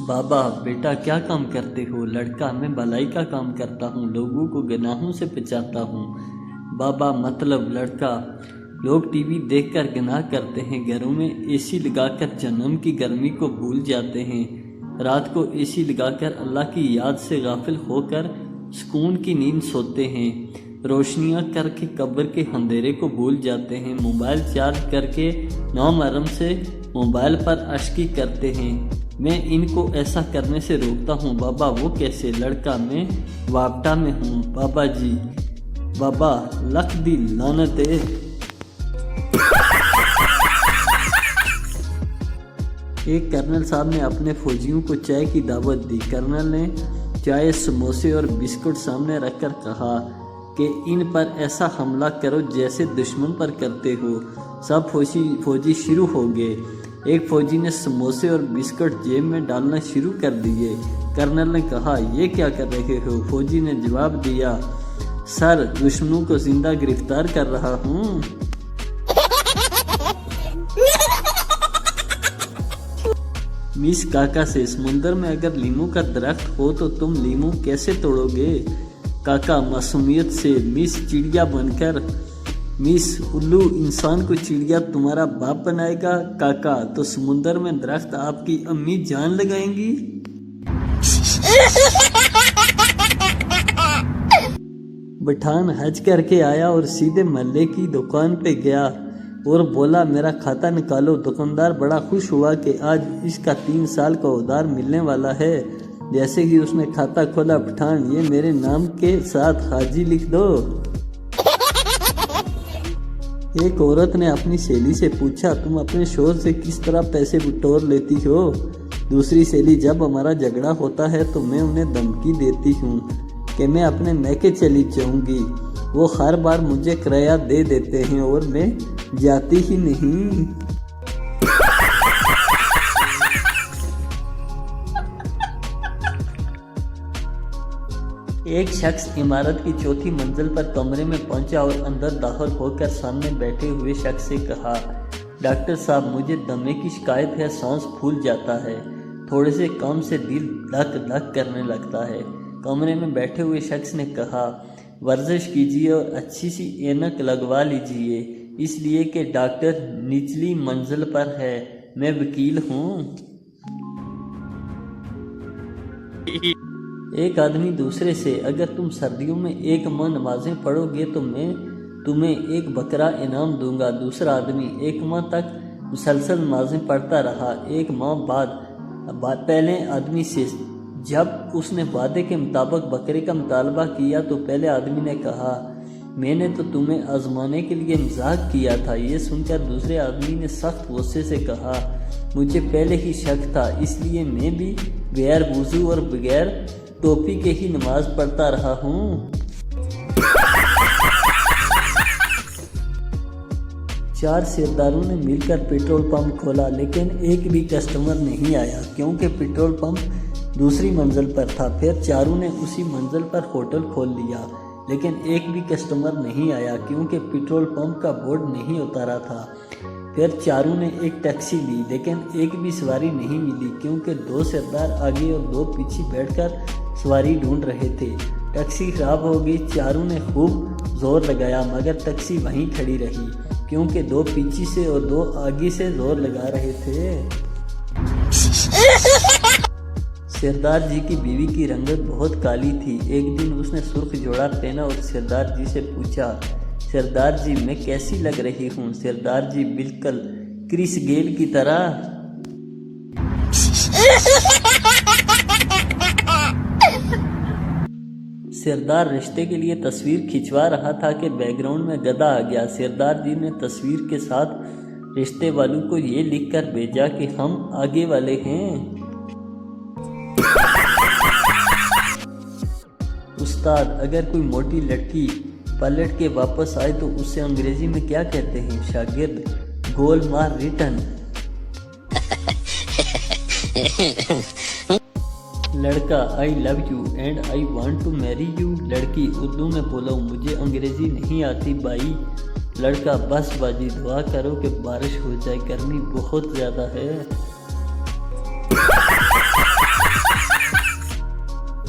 بابا بیٹا کیا کام کرتے ہو؟ لڑکا میں بھلائی کا کام کرتا ہوں، لوگوں کو گناہوں سے بچاتا ہوں۔ بابا مطلب لڑکا لوگ ٹی وی دیکھ کر گناہ کرتے ہیں، گھروں میں اے سی لگا کر جہنم کی گرمی کو بھول جاتے ہیں، رات کو اے سی لگا کر اللہ کی یاد سے غافل ہو کر سکون کی نیند سوتے ہیں، روشنیاں کر کے قبر کے اندھیرے کو بھول جاتے ہیں، موبائل چارج کر کے نامحرم سے موبائل پر عشقی کرتے ہیں۔ میں ان کو ایسا کرنے سے روکتا ہوں۔ بابا وہ کیسے؟ لڑکا میں وابٹا میں ہوں۔ بابا جی بابا لکھ دی لعنت ہے۔ ایک کرنل صاحب نے اپنے فوجیوں کو چائے کی دعوت دی۔ کرنل نے چائے، سموسے اور بسکٹ سامنے رکھ کر کہا کہ ان پر ایسا حملہ کرو جیسے دشمن پر کرتے ہو۔ سب فوجی شروع ہو گئے۔ ایک فوجی نے سموسے اور بسکٹ جیب میں ڈالنا شروع کر دیے۔ کرنل نے کہا یہ کیا کر رہے ہو؟ فوجی نے جواب دیا سر دشمنوں کو زندہ گرفتار کر رہا ہوں۔ مس کاکا سے سمندر میں اگر لیموں کا درخت ہو تو تم لیموں کیسے توڑو گے؟ کاکا معصومیت سے مس چڑیا بن کر۔ مس الو انسان کو چڑیا تمہارا باپ بنائے گا؟ کاکا تو سمندر میں درخت آپ کی امی جان لگائیں گی؟ پٹھان حج کر کے آیا اور سیدھے محلے کی دکان پہ گیا اور بولا میرا کھاتا نکالو۔ دکاندار بڑا خوش ہوا کہ آج اس کا 3 سال کا ادھار ملنے والا ہے۔ جیسے ہی اس نے کھاتا کھولا، پٹھان یہ میرے نام کے ساتھ حاجی لکھ دو۔ ایک عورت نے اپنی سہیلی سے پوچھا تم اپنے شوہر سے کس طرح پیسے بٹور لیتی ہو؟ دوسری سہیلی جب ہمارا جھگڑا ہوتا ہے تو میں انہیں دھمکی دیتی ہوں کہ میں اپنے میکے چلی جاؤں گی۔ وہ ہر بار مجھے کرایہ دے دیتے ہیں اور میں جاتی ہی نہیں۔ ایک شخص عمارت کی 4تھی منزل پر کمرے میں پہنچا اور اندر داخل ہو کر سامنے بیٹھے ہوئے شخص سے کہا ڈاکٹر صاحب مجھے دمے کی شکایت ہے، سانس پھول جاتا ہے، تھوڑے سے کام سے دل دھک دھک کرنے لگتا ہے۔ کمرے میں بیٹھے ہوئے شخص نے کہا ورزش کیجیے اور اچھی سی اینک لگوا لیجیے، اس لیے کہ ڈاکٹر نچلی منزل پر ہے، میں وکیل ہوں۔ ایک آدمی دوسرے سے اگر تم سردیوں میں 1 ماہ نمازیں پڑھو گے تو میں تمہیں 1 بکرا انعام دوں گا۔ دوسرا آدمی 1 ماہ تک مسلسل نمازیں پڑھتا رہا۔ 1 ماہ بعد پہلے آدمی سے جب اس نے وعدے کے مطابق بکرے کا مطالبہ کیا تو پہلے آدمی نے کہا میں نے تو تمہیں آزمانے کے لیے مزاح کیا تھا۔ یہ سن کر دوسرے آدمی نے سخت غصے سے کہا مجھے پہلے ہی شک تھا، اس لیے میں بھی بغیر وضو اور بغیر ٹوپی کے ہی نماز پڑھتا رہا ہوں۔ 4 سرداروں نے مل کر پیٹرول پمپ کھولا لیکن ایک بھی کسٹمر نہیں آیا کیونکہ پیٹرول پمپ دوسری منزل پر تھا۔ پھر چاروں نے اسی منزل پر ہوٹل کھول لیا لیکن ایک بھی کسٹمر نہیں آیا کیونکہ پیٹرول پمپ کا بورڈ نہیں اتارا تھا۔ پھر چاروں نے ایک ٹیکسی لی لیکن ایک بھی سواری نہیں ملی کیونکہ 2 سردار آگے اور 2 پیچھے بیٹھ کر سواری ڈھونڈ رہے تھے۔ ٹیکسی خراب ہو گئی، چاروں نے خوب زور لگایا مگر ٹیکسی وہیں کھڑی رہی کیونکہ 2 پیچھے سے اور 2 آگے سے زور لگا رہے تھے۔ سردار جی کی بیوی کی رنگت بہت کالی تھی۔ ایک دن اس نے سرخ جوڑا پہنا اور سردار جی سے پوچھا سردار جی میں کیسی لگ رہی ہوں؟ سردار جی بالکل کرس گیل کی طرح۔ سردار رشتے کے لیے تصویر کھنچوا رہا تھا کہ بیک گراؤنڈ میں گدھا آ گیا۔ سردار جی نے تصویر کے ساتھ رشتے والوں کو یہ لکھ کر بھیجا کہ ہم آگے والے ہیں۔ استاد اگر کوئی موٹی لڑکی پلٹ کے واپس آئے تو اسے انگریزی میں کیا کہتے ہیں؟ شاگرد گول مار ریٹن۔ لڑکا I love you and I want to marry you. لڑکی اردو میں بولو مجھے انگریزی نہیں آتی بھائی۔ لڑکا بس باجی دعا کرو کہ بارش ہو جائے، گرمی بہت زیادہ ہے۔